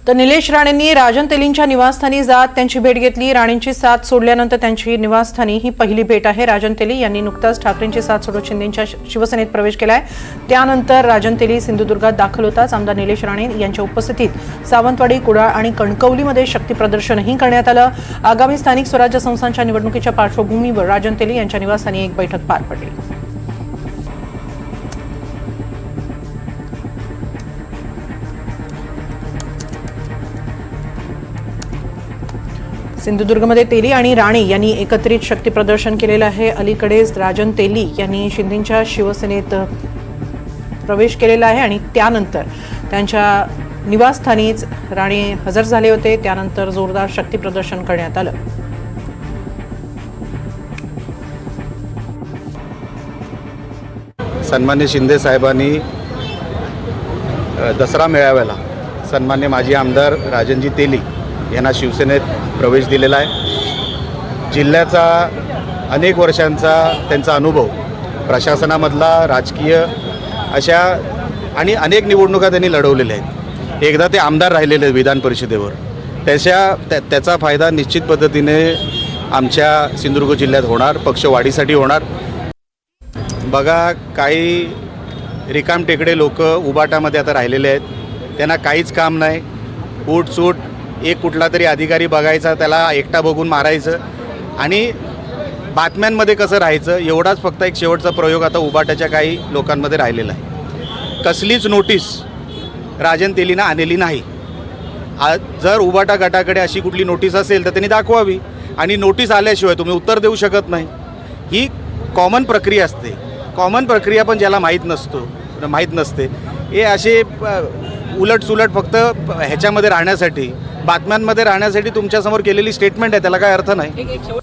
तर निलेश राणेंनी राजन तेलींच्या निवासस्थानी जात त्यांची भेट घेतली। राणेंची साथ सोडल्यानंतर त्यांची निवासस्थानी ही पहिली भेट आहे। राजन तेली यांनी नुकताच ठाकरेंची साथ सोडून शिंदेंच्या शिवसेनेत प्रवेश केलाय। त्यानंतर राजन तेली सिंधुदुर्गात दाखल होताच आमदार निलेश राणे यांच्या उपस्थितीत सावंतवाडी, कुडाळ आणि कणकवलीमध्ये शक्ती प्रदर्शनही करण्यात आलं। आगामी स्थानिक स्वराज्य संस्थांच्या निवडणुकीच्या पार्श्वभूमीवर राजन तेली यांच्या निवासस्थानी एक बैठक पार पडली। सिंधुदुर्गमध्ये तेली आणि राणे यांनी एकत्रित शक्ती प्रदर्शन केलेलं आहे। अलीकडेच राजन तेली यांनी शिंदेंच्या शिवसेनेत प्रवेश केलेला आहे आणि त्यानंतर त्यांच्या निवासस्थानीच राणे हजर झाले होते। त्यानंतर जोरदार शक्ती प्रदर्शन करण्यात आलं। सन्मान्य शिंदे साहेबांनी दसरा मेळाव्याला सन्मान्य माजी आमदार राजनजी तेली यांना शिवसेनेत प्रवेश दिलेला आहे। जिल्ह्याचा अनेक वर्षांचा त्यांचा अनुभव, प्रशासनामधला, राजकीय अशा आणि अनेक निवडणुका त्यांनी लढवलेल्या आहेत। एकदा ते आमदार राहिलेले आहेत विधान परिषदेवर। त्याचा फायदा निश्चित पद्धतीने आमच्या सिंधुदुर्ग जिल्ह्यात होणार, पक्षवाढीसाठी होणार। बघा, काही रिकाम टेकडे लोक उबाटामध्ये आता राहिलेले आहेत, त्यांना काहीच काम नाही। उठसूट एक कुठला तरी अधिकारी बघायचा, त्याला एकटा बघून मारायचं आणि बातम्यांमध्ये कसं राहायचं, एवढाच फक्त एक शेवटचा प्रयोग आता उबाटाच्या काही लोकांमध्ये राहिलेला आहे। कसलीच नोटीस राजन तेलींना आलेली नाही। जर उबाटा गटाकडे अशी कुठली नोटीस असेल तर त्यांनी दाखवावी, आणि नोटीस आल्याशिवाय तुम्ही उत्तर देऊ शकत नाही। ही कॉमन प्रक्रिया असते। कॉमन प्रक्रिया पण ज्याला माहीत नसते, हे असे उलटसुलट फक्त ह्याच्यामध्ये राहण्यासाठी, बातम्यांमध्ये राहण्यासाठी तुमच्यासमोर केलेली स्टेटमेंट आहे, त्याला काय अर्थ नाही।